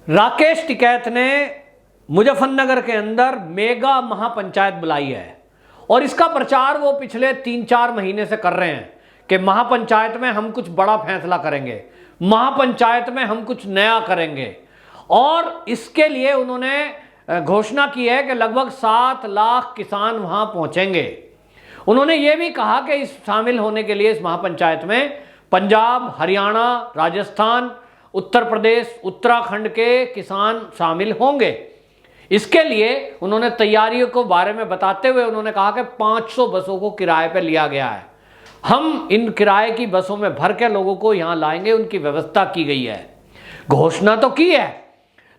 राकेश टिकैत ने मुजफ्फरनगर के अंदर मेगा महापंचायत बुलाई है और इसका प्रचार वो पिछले 3-4 महीने से कर रहे हैं कि महापंचायत में हम कुछ बड़ा फैसला करेंगे, महापंचायत में हम कुछ नया करेंगे। और इसके लिए उन्होंने घोषणा की है कि लगभग 7 लाख किसान वहां पहुंचेंगे। उन्होंने ये भी कहा कि इस शामिल होने के लिए इस महापंचायत में पंजाब, हरियाणा, राजस्थान, उत्तर प्रदेश, उत्तराखंड के किसान शामिल होंगे। इसके लिए उन्होंने तैयारियों को बारे में बताते हुए उन्होंने कहा कि 500 बसों को किराए पर लिया गया है। हम इन किराए की बसों में भर के लोगों को यहां लाएंगे, उनकी व्यवस्था की गई है। घोषणा तो की है,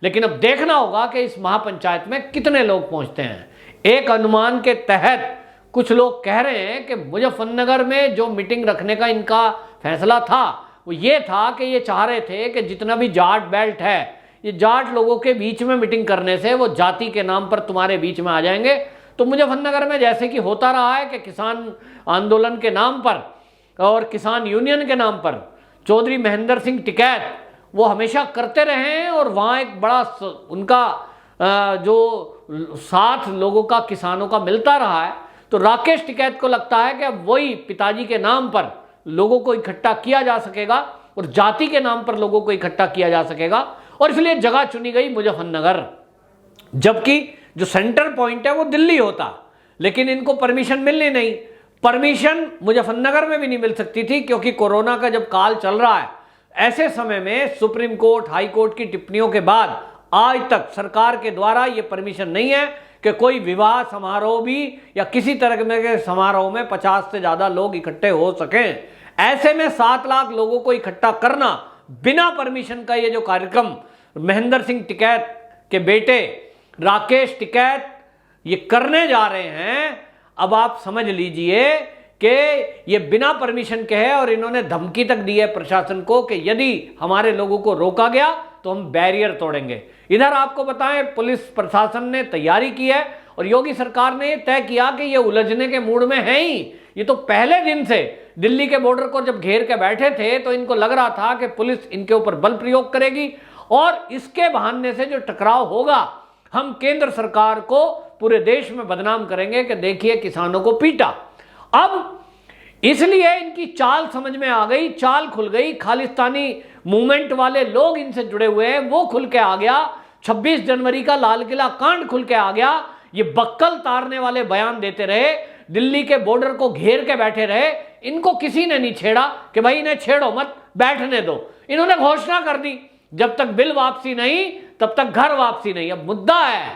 लेकिन अब देखना होगा कि इस महापंचायत में कितने लोग पहुंचते हैं। एक अनुमान के तहत कुछ लोग कह रहे हैं कि मुजफ्फरनगर में जो मीटिंग रखने का इनका फैसला था वो ये था कि ये चाह रहे थे कि जितना भी जाट बेल्ट है, ये जाट लोगों के बीच में मीटिंग करने से वो जाति के नाम पर तुम्हारे बीच में आ जाएंगे। तो मुजफ्फरनगर में जैसे कि होता रहा है कि किसान आंदोलन के नाम पर और किसान यूनियन के नाम पर चौधरी महेंद्र सिंह टिकैत वो हमेशा करते रहे हैं और वहाँ एक बड़ा उनका जो साथ लोगों का, किसानों का मिलता रहा है। तो राकेश टिकैत को लगता है कि अब वही पिताजी के नाम पर लोगों को इकट्ठा किया जा सकेगा और जाति के नाम पर लोगों को इकट्ठा किया जा सकेगा, और इसलिए जगह चुनी गई मुजफ्फरनगर। जबकि जो सेंटर पॉइंट है वो दिल्ली होता, लेकिन इनको परमिशन मिलनी नहीं। परमिशन मुजफ्फरनगर में भी नहीं मिल सकती थी क्योंकि कोरोना का जब काल चल रहा है, ऐसे समय में सुप्रीम कोर्ट, हाई कोर्ट की टिप्पणियों के बाद आज तक सरकार के द्वारा यह परमिशन नहीं है कि कोई विवाह समारोह भी या किसी तरह के समारोह में 50 से ज्यादा लोग इकट्ठे हो सकें। ऐसे में 7 लाख लोगों को इकट्ठा करना बिना परमिशन का ये जो कार्यक्रम महेंद्र सिंह टिकैत के बेटे राकेश टिकैत ये करने जा रहे हैं, अब आप समझ लीजिए कि ये बिना परमिशन के है। और इन्होंने धमकी तक दी है प्रशासन को कि यदि हमारे लोगों को रोका गया तो हम बैरियर तोड़ेंगे। इधर आपको बताएं, पुलिस प्रशासन ने तैयारी की है और योगी सरकार ने यह तय किया कि ये उलझने के मूड में है ही। ये तो पहले दिन से दिल्ली के बॉर्डर को जब घेर के बैठे थे तो इनको लग रहा था कि पुलिस इनके ऊपर बल प्रयोग करेगी और इसके बहाने से जो टकराव होगा, हम केंद्र सरकार को पूरे देश में बदनाम करेंगे कि देखिए किसानों को पीटा। अब इसलिए इनकी चाल समझ में आ गई, चाल खुल गई। खालिस्तानी मूवमेंट वाले लोग इनसे जुड़े हुए हैं, वो खुल के आ गया। 26 जनवरी का लाल किला कांड खुल के आ गया। ये बक्कल तारने वाले बयान देते रहे, दिल्ली के बॉर्डर को घेर के बैठे रहे। इनको किसी ने नहीं छेड़ा कि भाई इन्हें छेड़ो मत, बैठने दो। इन्होंने घोषणा कर दी, जब तक बिल वापसी नहीं तब तक घर वापसी नहीं। अब मुद्दा है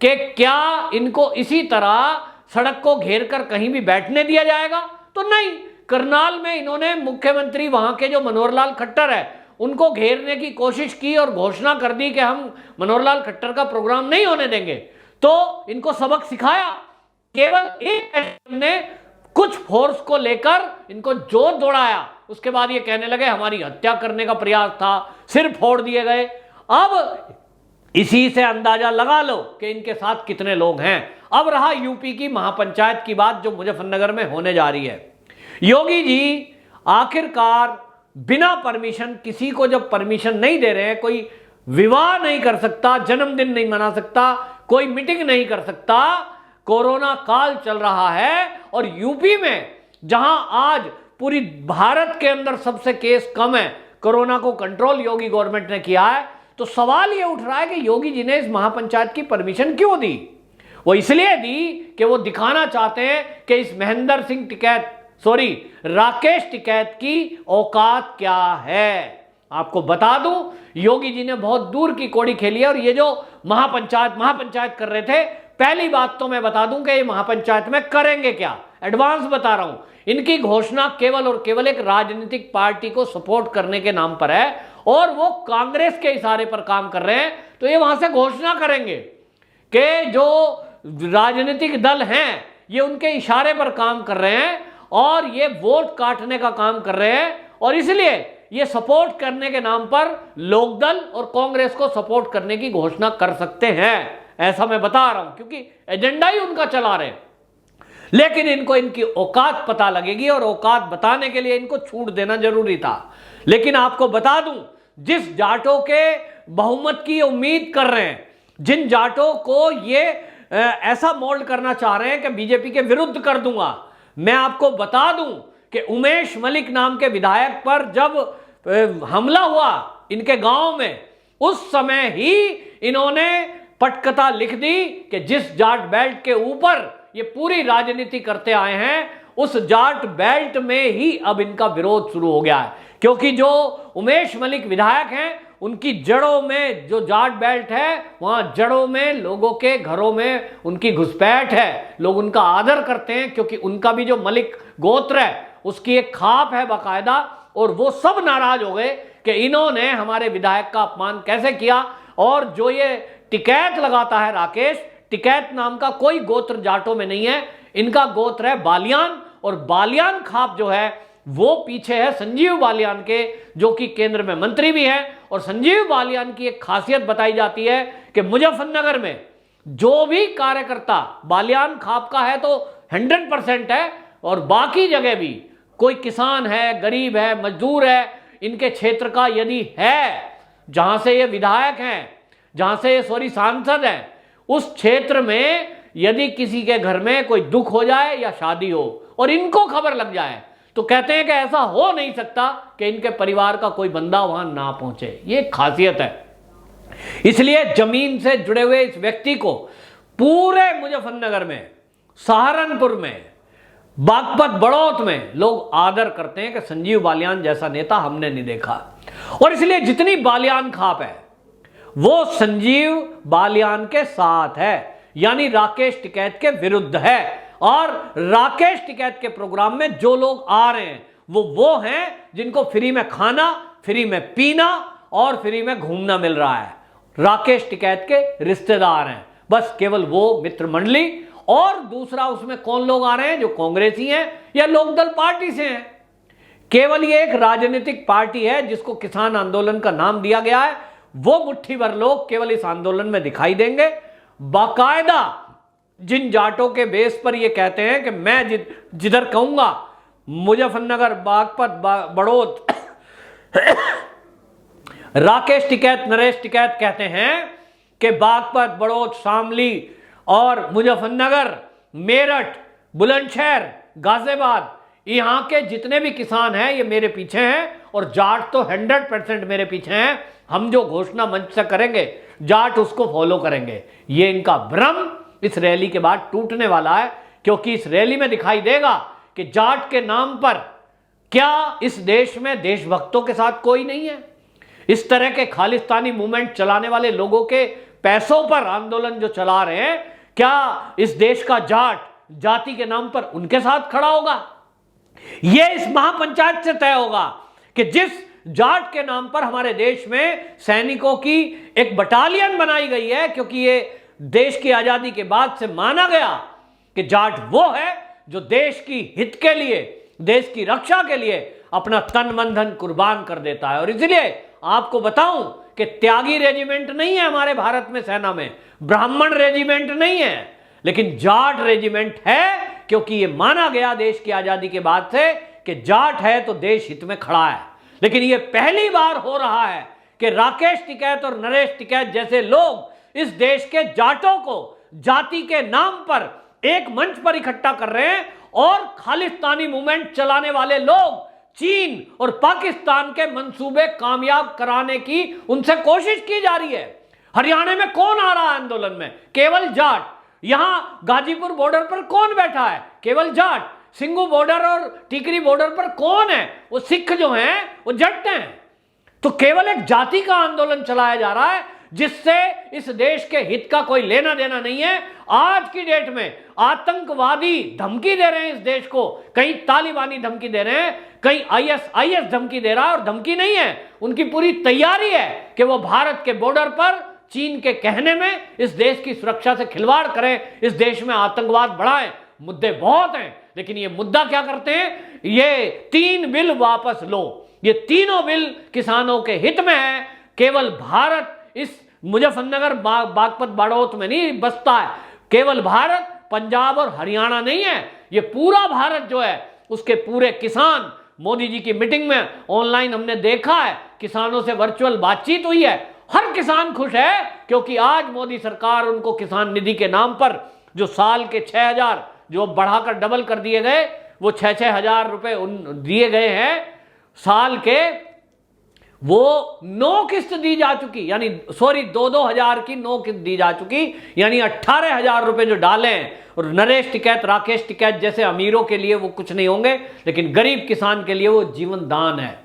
कि क्या इनको इसी तरह सड़क को घेर कर कहीं भी बैठने दिया जाएगा? तो नहीं। करनाल में इन्होंने मुख्यमंत्री वहां के जो मनोहर लाल खट्टर है उनको घेरने की कोशिश की और घोषणा कर दी कि हम मनोहर लाल खट्टर का प्रोग्राम नहीं होने देंगे। तो इनको सबक सिखाया। केवल एक ने कुछ फोर्स को लेकर इनको जोर दौड़ाया, उसके बाद ये कहने लगे हमारी हत्या करने का प्रयास था, सिर फोड़ दिए गए। अब इसी से अंदाजा लगा लो कि इनके साथ कितने लोग हैं। अब रहा यूपी की महापंचायत की बात जो मुजफ्फरनगर में होने जा रही है। योगी जी आखिरकार बिना परमिशन, किसी को जब परमिशन नहीं दे रहे हैं, कोई विवाह नहीं कर सकता, जन्मदिन नहीं मना सकता, कोई मीटिंग नहीं कर सकता, कोरोना काल चल रहा है और यूपी में जहां आज पूरी भारत के अंदर सबसे केस कम है, कोरोना को कंट्रोल योगी गवर्नमेंट ने किया है। तो सवाल यह उठ रहा है कि योगी जी ने इस महापंचायत की परमिशन क्यों दी? वो इसलिए दी कि वो दिखाना चाहते हैं कि इस महेंद्र सिंह टिकैत, राकेश टिकैत की औकात क्या है। आपको बता दूं, योगी जी ने बहुत दूर की कौड़ी खेली है। और ये जो महापंचायत कर रहे थे, पहली बात तो मैं बता दूं कि ये महापंचायत में करेंगे क्या, एडवांस बता रहा हूं। इनकी घोषणा केवल और केवल एक राजनीतिक पार्टी को सपोर्ट करने के नाम पर है और वो कांग्रेस के इशारे पर काम कर रहे हैं। तो ये वहां से घोषणा करेंगे कि जो राजनीतिक दल हैं ये उनके इशारे पर काम कर रहे हैं और ये वोट काटने का काम कर रहे हैं, और इसलिए ये सपोर्ट करने के नाम पर लोकदल और कांग्रेस को सपोर्ट करने की घोषणा कर सकते हैं। ऐसा मैं बता रहा हूं क्योंकि एजेंडा ही उनका चला रहे हैं। लेकिन इनको इनकी औकात पता लगेगी और औकात बताने के लिए इनको छूट देना जरूरी था। लेकिन आपको बता दूं, जिस जाटों के बहुमत की उम्मीद कर रहे हैं, जिन जाटों को ये ऐसा मोल्ड करना चाह रहे हैं कि बीजेपी के विरुद्ध कर दूंगा, मैं आपको बता दूं कि उमेश मलिक नाम के विधायक पर जब हमला हुआ इनके गांव में, उस समय ही इन्होंने पटकथा लिख दी कि जिस जाट बेल्ट के ऊपर ये पूरी राजनीति करते आए हैं, उस जाट बेल्ट में ही अब इनका विरोध शुरू हो गया है। क्योंकि जो उमेश मलिक विधायक हैं, उनकी जड़ों में जो जाट बेल्ट है, वहां जड़ों में लोगों के घरों में उनकी घुसपैठ है, लोग उनका आदर करते हैं, क्योंकि उनका भी जो मलिक गोत्र है उसकी एक खाप है बाकायदा। और वो सब नाराज हो गए कि इन्होंने हमारे विधायक का अपमान कैसे किया। और जो ये टिकैत लगाता है राकेश, टिकैत नाम का कोई गोत्र जाटों में नहीं है, इनका गोत्र है बालियान। और बालियान खाप जो है वो पीछे है संजीव बालियान के, जो कि केंद्र में मंत्री भी है। और संजीव बालियान की एक खासियत बताई जाती है कि मुजफ्फरनगर में जो भी कार्यकर्ता बालियान खाप का है तो 100% है, और बाकी जगह भी कोई किसान है, गरीब है, मजदूर है, इनके क्षेत्र का यदि है, जहां से ये विधायक हैं, जहां से ये सांसद हैं, उस क्षेत्र में यदि किसी के घर में कोई दुख हो जाए या शादी हो और इनको खबर लग जाए, तो कहते हैं कि ऐसा हो नहीं सकता कि इनके परिवार का कोई बंदा वहां ना पहुंचे। ये खासियत है। इसलिए जमीन से जुड़े हुए इस व्यक्ति को पूरे मुजफ्फरनगर में, सहारनपुर में, बागपत, बड़ौत में लोग आदर करते हैं कि संजीव बालियान जैसा नेता हमने नहीं देखा। और इसलिए जितनी बालियान खाप है वो संजीव बालियान के साथ है, यानी राकेश टिकैत के विरुद्ध है। और राकेश टिकैत के प्रोग्राम में जो लोग आ रहे हैं वो हैं जिनको फ्री में खाना, फ्री में पीना और फ्री में घूमना मिल रहा है। राकेश टिकैत के रिश्तेदार हैं, बस केवल वो मित्र मंडली। और दूसरा उसमें कौन लोग आ रहे हैं, जो कांग्रेसी हैं या लोकदल पार्टी से हैं। केवल ये एक राजनीतिक पार्टी है जिसको किसान आंदोलन का नाम दिया गया है। वो मुट्ठी भर लोग केवल इस आंदोलन में दिखाई देंगे। बाकायदा जिन जाटों के बेस पर ये कहते हैं कि मैं जिधर कहूंगा, मुजफ्फरनगर, बागपत, बड़ौत राकेश टिकैत, नरेश टिकैत कहते हैं कि बागपत, बड़ौत, शामली और मुजफ्फरनगर, मेरठ, बुलंदशहर, गाजियाबाद, यहां के जितने भी किसान हैं ये मेरे पीछे हैं। और जाट तो 100% मेरे पीछे हैं। हम जो घोषणा मंच से करेंगे जाट उसको फॉलो करेंगे। ये इनका भ्रम इस रैली के बाद टूटने वाला है, क्योंकि इस रैली में दिखाई देगा कि जाट के नाम पर क्या इस देश में देशभक्तों के साथ कोई नहीं है। इस तरह के खालिस्तानी मूवमेंट चलाने वाले लोगों के पैसों पर आंदोलन जो चला रहे हैं, क्या इस देश का जाट जाति के नाम पर उनके साथ खड़ा होगा? यह इस महापंचायत से तय होगा कि जिस जाट के नाम पर हमारे देश में सैनिकों की एक बटालियन बनाई गई है, क्योंकि ये देश की आजादी के बाद से माना गया कि जाट वो है जो देश की हित के लिए, देश की रक्षा के लिए अपना तन मन धन कुर्बान कर देता है। और इसलिए आपको बताऊं कि त्यागी रेजिमेंट नहीं है हमारे भारत में, सेना में ब्राह्मण रेजिमेंट नहीं है, लेकिन जाट रेजिमेंट है, क्योंकि यह माना गया देश की आजादी के बाद से कि जाट है तो देश हित में खड़ा है। लेकिन यह पहली बार हो रहा है कि राकेश टिकैत और नरेश टिकैत जैसे लोग इस देश के जाटों को जाति के नाम पर एक मंच पर इकट्ठा कर रहे हैं। और खालिस्तानी मूवमेंट चलाने वाले लोग चीन और पाकिस्तान के मंसूबे कामयाब कराने की उनसे कोशिश की जा रही है। हरियाणा में कौन आ रहा है आंदोलन में? केवल जाट। यहां गाजीपुर बॉर्डर पर कौन बैठा है? केवल जाट। सिंगू बॉर्डर और टिकरी बॉर्डर पर कौन है? वो सिख जो हैं वो जट हैं। तो केवल एक जाति का आंदोलन चलाया जा रहा है जिससे इस देश के हित का कोई लेना देना नहीं है। आज की डेट में आतंकवादी धमकी दे रहे हैं इस देश को, कहीं तालिबानी धमकी दे रहे हैं, कहीं आईएस धमकी दे रहा है। और धमकी नहीं है, उनकी पूरी तैयारी है कि वो भारत के बॉर्डर पर चीन के कहने में इस देश की सुरक्षा से खिलवाड़ करें, इस देश में आतंकवाद बढ़ाएं। मुद्दे बहुत हैं, लेकिन ये मुद्दा क्या करते हैं? ये 3 बिल वापस लो। ये तीनों बिल किसानों के हित में है। केवल भारत इस मुजफ्फरनगर, बागपत, बड़ौत में नहीं बसता है। केवल भारत पंजाब और हरियाणा नहीं है, ये पूरा भारत जो है उसके पूरे किसान, मोदी जी की मीटिंग में ऑनलाइन हमने देखा है, किसानों से वर्चुअल बातचीत हुई है, हर किसान खुश है क्योंकि आज मोदी सरकार उनको किसान निधि के नाम पर जो साल के 6,000 जो बढ़ाकर डबल कर दिए गए, वो 6-6 हजार रुपए दिए गए हैं साल के, वो 9 किस्त दी जा चुकी, यानी सॉरी 2-2 हजार की 9 किस्त दी जा चुकी, यानी 18,000 रुपए जो डाले हैं। और नरेश टिकैत, राकेश टिकैत जैसे अमीरों के लिए वो कुछ नहीं होंगे, लेकिन गरीब किसान के लिए वो जीवन दान है,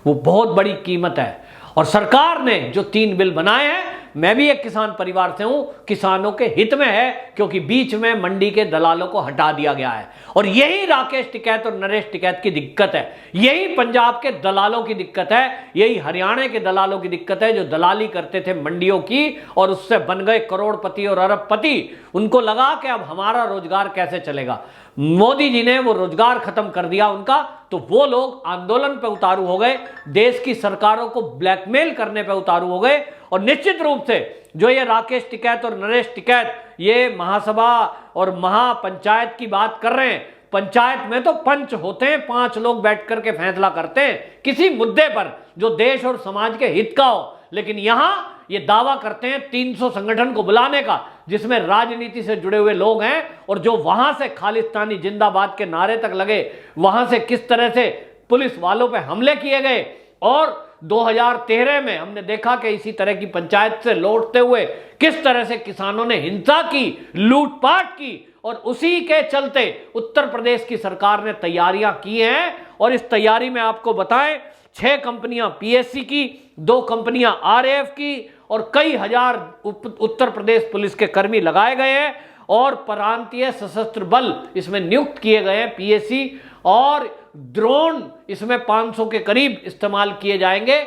वो बहुत बड़ी कीमत है। और सरकार ने जो 3 बिल बनाए हैं, मैं भी एक किसान परिवार से हूं, किसानों के हित में है, क्योंकि बीच में मंडी के दलालों को हटा दिया गया है। और यही राकेश टिकैत और नरेश टिकैत की दिक्कत है, यही पंजाब के दलालों की दिक्कत है, यही हरियाणा के दलालों की दिक्कत है, जो दलाली करते थे मंडियों की और उससे बन गए करोड़पति और अरबपति। उनको लगा कि अब हमारा रोजगार कैसे चलेगा, मोदी जी ने वो रोजगार खत्म कर दिया उनका, तो वो लोग आंदोलन पे उतारू हो गए, देश की सरकारों को ब्लैकमेल करने पे उतारू हो गए। और निश्चित रूप से जो ये राकेश टिकैत और नरेश टिकैत ये महासभा और महापंचायत की बात कर रहे हैं, पंचायत में तो पंच होते हैं, 5 लोग बैठ करके फैसला करते हैं किसी मुद्दे पर जो देश और समाज के हित का हो, लेकिन यहां ये दावा करते हैं 300 संगठन को बुलाने का, जिसमें राजनीति से जुड़े हुए लोग हैं, और जो वहां से खालिस्तानी जिंदाबाद के नारे तक लगे, वहां से किस तरह से पुलिस वालों पे हमले किए गए। और 2013 में हमने देखा कि इसी तरह की पंचायत से लौटते हुए किस तरह से किसानों ने हिंसा की, लूटपाट की, और उसी के चलते उत्तर प्रदेश की सरकार ने तैयारियां की हैं। और इस तैयारी में आपको बताएं, 6 कंपनियां पीएससी की, 2 कंपनियां आरएएफ की, और कई हजार उत्तर प्रदेश पुलिस के कर्मी लगाए गए हैं, और प्रांतीय सशस्त्र बल इसमें नियुक्त किए गए हैं पीएससी, और ड्रोन इसमें 500 के करीब इस्तेमाल किए जाएंगे,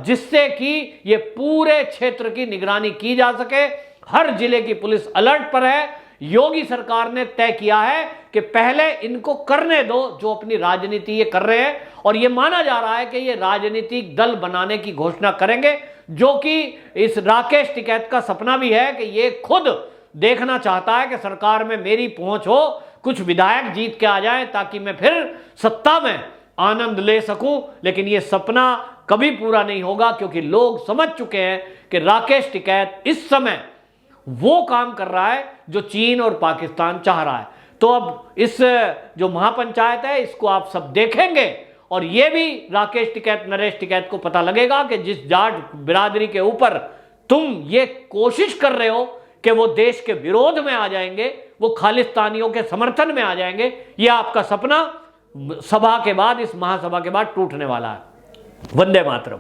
जिससे कि ये पूरे क्षेत्र की निगरानी की जा सके। हर जिले की पुलिस अलर्ट पर है। योगी सरकार ने तय किया है कि पहले इनको करने दो जो अपनी राजनीति ये कर रहे हैं, और ये माना जा रहा है कि ये राजनीतिक दल बनाने की घोषणा करेंगे, जो कि इस राकेश टिकैत का सपना भी है कि ये खुद देखना चाहता है कि सरकार में मेरी पहुंच हो, कुछ विधायक जीत के आ जाएं, ताकि मैं फिर सत्ता में आनंद ले सकूं। लेकिन ये सपना कभी पूरा नहीं होगा, क्योंकि लोग समझ चुके हैं कि राकेश टिकैत इस समय वो काम कर रहा है जो चीन और पाकिस्तान चाह रहा है। तो अब इस जो महापंचायत है, इसको आप सब देखेंगे, और ये भी राकेश टिकैत, नरेश टिकैत को पता लगेगा कि जिस जाट बिरादरी के ऊपर तुम ये कोशिश कर रहे हो कि वो देश के विरोध में आ जाएंगे, वो खालिस्तानियों के समर्थन में आ जाएंगे, ये आपका सपना सभा के बाद, इस महासभा के बाद टूटने वाला है। वंदे मातरम।